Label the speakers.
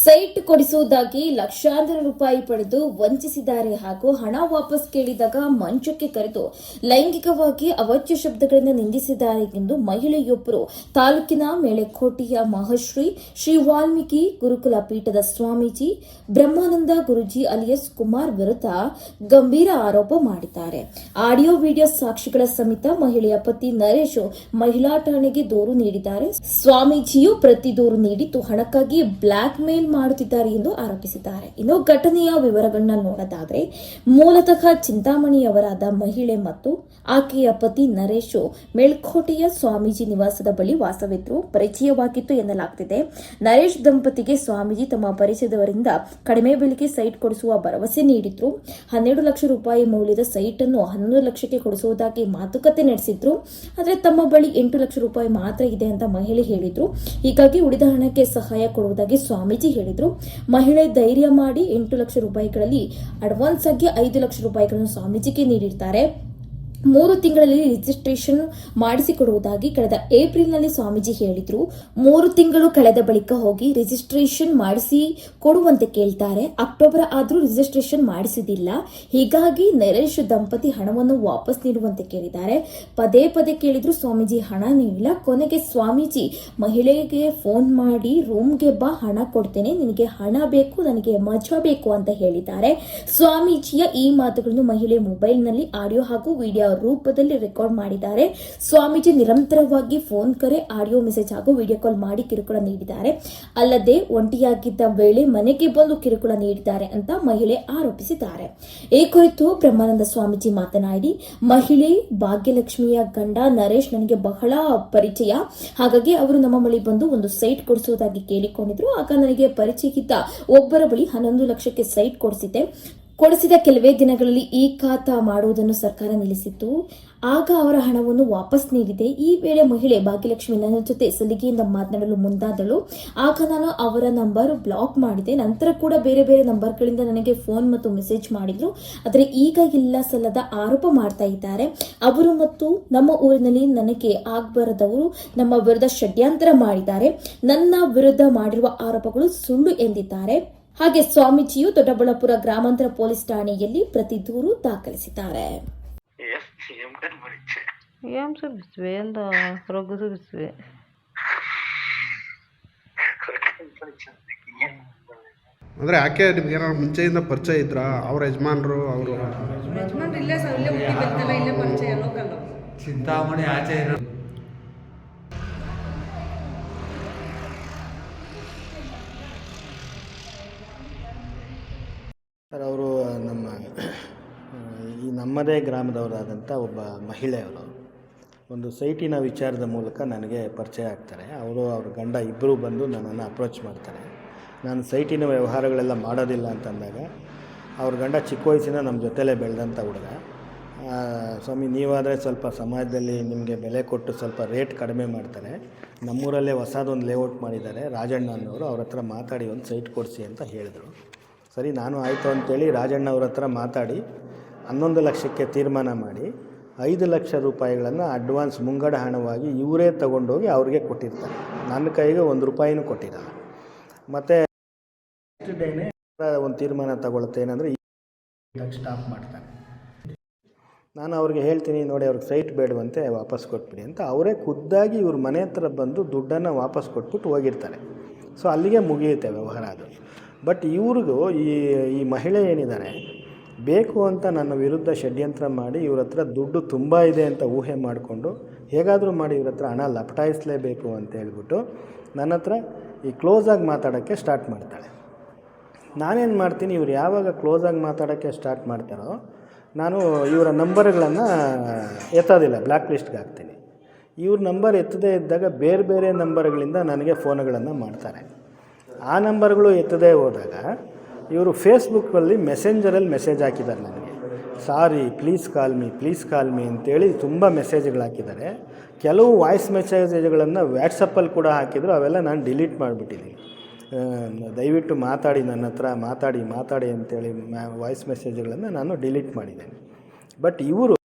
Speaker 1: Site ಕೊಡಿಸುವುದಾಗಿ ಲಕ್ಷಾಂತರ ರೂಪಾಯಿ ಪಡೆದು ವಂಚಿಸಿದ್ದಾರೆ ಹಾಗೂ ಹಣ ವಾಪಸ್ ಕೇಳಿದಾಗ ಮಂಚಕ್ಕೆ ಕರೆದು ಲೈಂಗಿಕವಾಗಿ ಅವಾಚ್ಯ ಶಬ್ದಗಳಿಂದ ನಿಂದಿಸಿದ್ದಾರೆ ಎಂದು ಮಹಿಳೆಯೊಬ್ಬರು ತಾಲೂಕಿನ ಮೇಳೆಕೋಟೆಯ ಮಹಶ್ರೀ ಶ್ರೀ ವಾಲ್ಮೀಕಿ ಗುರುಕುಲ ಪೀಠದ ಸ್ವಾಮೀಜಿ ಬ್ರಹ್ಮಾನಂದ ಗುರುಜಿ ಅಲಿಯಸ್ ಕುಮಾರ್ ವಿರುದ್ಧ ಗಂಭೀರ ಆರೋಪ ಮಾಡಿದ್ದಾರೆ. ಆಡಿಯೋ ವಿಡಿಯೋ ಸಾಕ್ಷಿಗಳ ಸಮೇತ ಮಹಿಳೆಯ ಪತಿ ನರೇಶ್ ಮಹಿಳಾ ಠಾಣೆಗೆ ದೂರು ನೀಡಿದ್ದಾರೆ. ಸ್ವಾಮೀಜಿಯು ಪ್ರತಿ ದೂರು ನೀಡಿದ್ದು ಹಣಕ್ಕಾಗಿ ಬ್ಲಾಕ್ ಮೇಲ್ ಮಾಡುತ್ತಿದ್ದಾರೆ ಎಂದು ಆರೋಪಿಸಿದ್ದಾರೆ. ಇನ್ನು ಘಟನೆಯ ವಿವರಗಳನ್ನ ನೋಡೋದಾದ್ರೆ, ಮೂಲತಃ ಚಿಂತಾಮಣಿಯವರಾದ ಮಹಿಳೆ ಮತ್ತು ಆಕೆಯ ಪತಿ ನರೇಶ್ ಮೇಲ್ಕೋಟೆಯ ಸ್ವಾಮೀಜಿ ನಿವಾಸದ ಬಳಿ ವಾಸವಿದ್ರು ಪರಿಚಯವಾಗಿತ್ತು ಎನ್ನಲಾಗುತ್ತಿದೆ. ನರೇಶ್ ದಂಪತಿಗೆ ಸ್ವಾಮೀಜಿ ತಮ್ಮ ಪರಿಚಯದವರಿಂದ ಕಡಿಮೆ ಬೆಲೆಗೆ ಸೈಟ್ ಕೊಡಿಸುವ ಭರವಸೆ ನೀಡಿದ್ರು. 12 ಲಕ್ಷ ರೂಪಾಯಿ ಮೌಲ್ಯದ ಸೈಟ್ ಅನ್ನು 11 ಲಕ್ಷಕ್ಕೆ ಕೊಡಿಸುವುದಾಗಿ ಮಾತುಕತೆ ನಡೆಸಿದ್ರು. ಆದರೆ ತಮ್ಮ ಬಳಿ 8 ಲಕ್ಷ ರೂಪಾಯಿ ಮಾತ್ರ ಇದೆ ಅಂತ ಮಹಿಳೆ ಹೇಳಿದ್ರು. ಹೀಗಾಗಿ ಉಳಿದ ಹಣಕ್ಕೆ ಸಹಾಯ ಕೊಡುವುದಾಗಿ ಸ್ವಾಮೀಜಿ ಹೇಳಿದ್ರು. ಮಹಿಳೆ ಧೈರ್ಯ ಮಾಡಿ 8 ಲಕ್ಷ ರೂಪಾಯಿಗಳಲ್ಲಿ ಅಡ್ವಾನ್ಸ್ ಆಗಿ 5 ಲಕ್ಷ ರೂಪಾಯಿಗಳನ್ನು ಸ್ವಾಮೀಜಿಗೆ ನೀಡಿರ್ತಾರೆ. 3 ತಿಂಗಳಲ್ಲಿ ರಿಜಿಸ್ಟ್ರೇಷನ್ ಮಾಡಿಸಿಕೊಡುವುದಾಗಿ ಕಳೆದ ಏಪ್ರಿಲ್ನಲ್ಲಿ ಸ್ವಾಮೀಜಿ ಹೇಳಿದ್ರು. 3 ತಿಂಗಳು ಕಳೆದ ಬಳಿಕ ಹೋಗಿ ರಿಜಿಸ್ಟ್ರೇಷನ್ ಮಾಡಿಸಿ ಕೊಡುವಂತೆ ಕೇಳ್ತಾರೆ. ಅಕ್ಟೋಬರ್ ಆದರೂ ರಿಜಿಸ್ಟ್ರೇಷನ್ ಮಾಡಿಸಿದಿಲ್ಲ. ಹೀಗಾಗಿ ನರೇಶ್ ದಂಪತಿ ಹಣವನ್ನು ವಾಪಸ್ ನೀಡುವಂತೆ ಕೇಳಿದ್ದಾರೆ. ಪದೇ ಪದೇ ಕೇಳಿದ್ರು ಸ್ವಾಮೀಜಿ ಹಣ ನೀಡಿಲ್ಲ. ಕೊನೆಗೆ ಸ್ವಾಮೀಜಿ ಮಹಿಳೆಗೆ ಫೋನ್ ಮಾಡಿ ರೂಮ್ಗೆ ಬಾ, ಹಣ ಕೊಡ್ತೇನೆ, ನಿನಗೆ ಹಣ ಬೇಕು, ನನಗೆ ಮಜಾ ಬೇಕು ಅಂತ ಹೇಳಿದ್ದಾರೆ. ಸ್ವಾಮೀಜಿಯ ಈ ಮಾತುಗಳನ್ನು ಮಹಿಳೆ ಮೊಬೈಲ್ನಲ್ಲಿ ಆಡಿಯೋ ಹಾಗೂ ವಿಡಿಯೋ ರೂಪದಲ್ಲಿ ರೆಕಾರ್ಡ್ ಮಾಡಿದ್ದಾರೆ. ಸ್ವಾಮೀಜಿ ನಿರಂತರವಾಗಿ ಫೋನ್ ಕರೆ, ಆಡಿಯೋ ಮೆಸೇಜ್ ಹಾಗೂ ವಿಡಿಯೋ ಕಾಲ್ ಮಾಡಿ ಕಿರುಕುಳ ನೀಡಿದ್ದಾರೆ. ಅಲ್ಲದೆ ಒಂಟಿಯಾಗಿದ್ದ ವೇಳೆ ಮನೆಗೆ ಬಂದು ಕಿರುಕುಳ ನೀಡಿದ್ದಾರೆ ಅಂತ ಮಹಿಳೆ ಆರೋಪಿಸಿದ್ದಾರೆ. ಈ ಕುರಿತು ಬ್ರಹ್ಮಾನಂದ ಸ್ವಾಮೀಜಿ ಮಾತನಾಡಿ, ಮಹಿಳೆ ಭಾಗ್ಯಲಕ್ಷ್ಮಿಯ ಗಂಡ ನರೇಶ್ ನನಗೆ ಬಹಳ ಪರಿಚಯ. ಹಾಗಾಗಿ ಅವರು ನಮ್ಮ ಬಳಿ ಬಂದು ಒಂದು ಸೈಟ್ ಕೊಡಿಸುವುದಾಗಿ ಕೇಳಿಕೊಂಡಿದ್ರು. ಆಗ ನನಗೆ ಪರಿಚಯಕ್ಕಿದ್ದ ಒಬ್ಬರ ಬಳಿ 11 ಲಕ್ಷಕ್ಕೆ ಸೈಟ್ ಕೊಡಿಸಿದ ಕೆಲವೇ ದಿನಗಳಲ್ಲಿ ಈ ಖಾತಾ ಮಾಡುವುದನ್ನು ಸರ್ಕಾರ ನಿಲ್ಲಿಸಿತ್ತು. ಆಗ ಅವರ ಹಣವನ್ನು ವಾಪಸ್ ನೀಡಿದೆ. ಈ ವೇಳೆ ಮಹಿಳೆ ಭಾಗ್ಯಲಕ್ಷ್ಮಿ ನನ್ನ ಜೊತೆ ಸಲಿಗೆಯಿಂದ ಮಾತನಾಡಲು ಮುಂದಾದಳು. ಆಗ ನಾನು ಅವರ ನಂಬರ್ ಬ್ಲಾಕ್ ಮಾಡಿದೆ. ನಂತರ ಕೂಡ ಬೇರೆ ಬೇರೆ ನಂಬರ್ಗಳಿಂದ ನನಗೆ ಫೋನ್ ಮತ್ತು ಮೆಸೇಜ್ ಮಾಡಿದ್ರು. ಆದರೆ ಈಗ ಇಲ್ಲ ಸಲ್ಲದ ಆರೋಪ ಮಾಡ್ತಾ ಇದ್ದಾರೆ. ಅವರು ಮತ್ತು ನಮ್ಮ ಊರಿನಲ್ಲಿ ನನಗೆ ಆಗ್ಬಾರದವರು ನಮ್ಮ ವಿರುದ್ಧ ಷಡ್ಯಂತ್ರ ಮಾಡಿದ್ದಾರೆ. ನನ್ನ ವಿರುದ್ಧ ಮಾಡಿರುವ ಆರೋಪಗಳು ಸುಳ್ಳು ಎಂದಿದ್ದಾರೆ. ಹಾಗೆ ಸ್ವಾಮೀಜಿಯು ದೊಡ್ಡಬಳ್ಳಾಪುರ ಗ್ರಾಮಾಂತರ ಪೊಲೀಸ್ ಠಾಣೆಯಲ್ಲಿ ಪ್ರತಿ ದೂರು ದಾಖಲಿಸಿದ್ದಾರೆ.
Speaker 2: ఏం చూపిస్తువే ఏందో రొగ్గు చూపిస్తువే
Speaker 3: ಅಂದರೆ ಆಕೆ ನಿಮ್ಗೆ ಏನಾದ್ರು ಮುಂಚೆಯಿಂದ ಪರಿಚಯ ಇದ್ರಾ? ಅವ್ರ ಯಜಮಾನರು ಅವರು
Speaker 4: ಇಲ್ಲೇ ಸರ್, ಇಲ್ಲೇ ಹುಟ್ಟಿ ಬೆಳ್ದಲ್ಲ, ಇಲ್ಲೇ ಪರಿಚಯ ಲೋಕಲ್.
Speaker 5: ಚಿಂತಾಮಣಿ ಆಚೆ
Speaker 6: ಸರ್, ಅವರು ನಮ್ಮದೇ ಗ್ರಾಮದವರಾದಂಥ ಒಬ್ಬ ಮಹಿಳೆಯವರು ಒಂದು ಸೈಟಿನ ವಿಚಾರದ ಮೂಲಕ ನನಗೆ ಪರಿಚಯ ಆಗ್ತಾರೆ. ಅವ್ರ ಗಂಡ ಇಬ್ಬರೂ ಬಂದು ನನ್ನನ್ನು ಅಪ್ರೋಚ್ ಮಾಡ್ತಾರೆ. ನಾನು ಸೈಟಿನ ವ್ಯವಹಾರಗಳೆಲ್ಲ ಮಾಡೋದಿಲ್ಲ ಅಂತಂದಾಗ ಅವ್ರ ಗಂಡ ಚಿಕ್ಕ ವಯಸ್ಸಿನ ನಮ್ಮ ಜೊತೆಲೇ ಬೆಳೆದಂಥ ಹುಡುಗ, ಸ್ವಾಮಿ ನೀವಾದರೆ ಸ್ವಲ್ಪ ಸಮಾಜದಲ್ಲಿ ನಿಮಗೆ ಬೆಲೆ ಕೊಟ್ಟು ಸ್ವಲ್ಪ ರೇಟ್ ಕಡಿಮೆ ಮಾಡ್ತಾರೆ, ನಮ್ಮೂರಲ್ಲೇ ಹೊಸದೊಂದು ಲೇಔಟ್ ಮಾಡಿದ್ದಾರೆ ರಾಜಣ್ಣ ಅನ್ನೋರು, ಅವ್ರ ಹತ್ರ ಮಾತಾಡಿ ಒಂದು ಸೈಟ್ ಕೊಡಿಸಿ ಅಂತ ಹೇಳಿದರು. ಸರಿ, ನಾನು ಆಯಿತು ಅಂತೇಳಿ ರಾಜಣ್ಣ ಅವ್ರ ಹತ್ರ ಮಾತಾಡಿ 11 ಲಕ್ಷಕ್ಕೆ ತೀರ್ಮಾನ ಮಾಡಿ 5 ಲಕ್ಷ ರೂಪಾಯಿಗಳನ್ನು ಅಡ್ವಾನ್ಸ್ ಮುಂಗಡ ಹಣವಾಗಿ ಇವರೇ ತಗೊಂಡೋಗಿ ಅವ್ರಿಗೆ ಕೊಟ್ಟಿರ್ತಾರೆ. ನನ್ನ ಕೈಗೆ 1 ರೂಪಾಯಿನೂ ಕೊಟ್ಟಿರಲ್ಲ. ಮತ್ತು ನೆಕ್ಸ್ಟ್ ಡೇನೇ ಒಂದು ತೀರ್ಮಾನ ತಗೊಳುತ್ತೆ, ಏನಂದರೆ ಸ್ಟಾಪ್ ಮಾಡ್ತಾರೆ. ನಾನು ಅವ್ರಿಗೆ ಹೇಳ್ತೀನಿ, ನೋಡಿ ಅವ್ರಿಗೆ ಸೈಟ್ ಬೇಡವಂತೆ ವಾಪಸ್ ಕೊಟ್ಬಿಡಿ ಅಂತ. ಅವರೇ ಖುದ್ದಾಗಿ ಇವ್ರ ಮನೆ ಹತ್ರ ಬಂದು ದುಡ್ಡನ್ನು ವಾಪಸ್ ಕೊಟ್ಬಿಟ್ಟು ಹೋಗಿರ್ತಾರೆ. ಸೊ ಅಲ್ಲಿಗೆ ಮುಗಿಯುತ್ತೆ ವ್ಯವಹಾರ ಅದು. ಬಟ್ ಇವ್ರಿಗೂ ಈ ಮಹಿಳೆ ಏನಿದ್ದಾರೆ, ಬೇಕು ಅಂತ ನನ್ನ ವಿರುದ್ಧ ಷಡ್ಯಂತ್ರ ಮಾಡಿ ಇವ್ರ ಹತ್ರ ದುಡ್ಡು ತುಂಬ ಇದೆ ಅಂತ ಊಹೆ ಮಾಡಿಕೊಂಡು ಹೇಗಾದರೂ ಮಾಡಿ ಇವ್ರ ಹತ್ರ ಹಣ ಲಪಟಾಯಿಸಲೇಬೇಕು ಅಂತ ಹೇಳ್ಬಿಟ್ಟು ನನ್ನ ಹತ್ರ ಈ ಕ್ಲೋಸಾಗಿ ಮಾತಾಡೋಕ್ಕೆ ಸ್ಟಾರ್ಟ್ ಮಾಡ್ತಾಳೆ. ನಾನೇನು ಮಾಡ್ತೀನಿ, ಇವ್ರು ಯಾವಾಗ ಕ್ಲೋಸಾಗಿ ಮಾತಾಡೋಕ್ಕೆ ಸ್ಟಾರ್ಟ್ ಮಾಡ್ತಾರೋ ನಾನು ಇವರ ನಂಬರ್ಗಳನ್ನು ಎತ್ತೋದಿಲ್ಲ, ಬ್ಲ್ಯಾಕ್ ಲಿಸ್ಟ್ಗೆ ಹಾಕ್ತೀನಿ. ಇವ್ರ ನಂಬರ್ ಎತ್ತದೇ ಇದ್ದಾಗ ಬೇರೆ ಬೇರೆ ನಂಬರ್ಗಳಿಂದ ನನಗೆ ಫೋನ್ಗಳನ್ನು ಮಾಡ್ತಾರೆ. ಆ ನಂಬರ್ಗಳು ಎತ್ತದೇ ಹೋದಾಗ ಇವರು ಫೇಸ್ಬುಕ್ಕಲ್ಲಿ ಮೆಸೆಂಜರಲ್ಲಿ ಮೆಸೇಜ್ ಹಾಕಿದ್ದಾರೆ ನನಗೆ, ಸಾರಿ ಪ್ಲೀಸ್ ಕಾಲ್ ಮೀ ಅಂತೇಳಿ ತುಂಬ ಮೆಸೇಜ್ಗಳು ಹಾಕಿದ್ದಾರೆ. ಕೆಲವು ವಾಯ್ಸ್ ಮೆಸೇಜ್ಗಳನ್ನು ವ್ಯಾಟ್ಸಪ್ಪಲ್ಲಿ ಕೂಡ ಹಾಕಿದ್ರು, ಅವೆಲ್ಲ ನಾನು ಡಿಲೀಟ್ ಮಾಡಿಬಿಟ್ಟಿದ್ದೀನಿ. ದಯವಿಟ್ಟು ಮಾತಾಡಿ, ನನ್ನ ಹತ್ರ ಮಾತಾಡಿ ಅಂತೇಳಿ ವಾಯ್ಸ್ ಮೆಸೇಜ್ಗಳನ್ನು ನಾನು ಡಿಲೀಟ್ ಮಾಡಿದ್ದೇನೆ. ಬಟ್ ಇವರು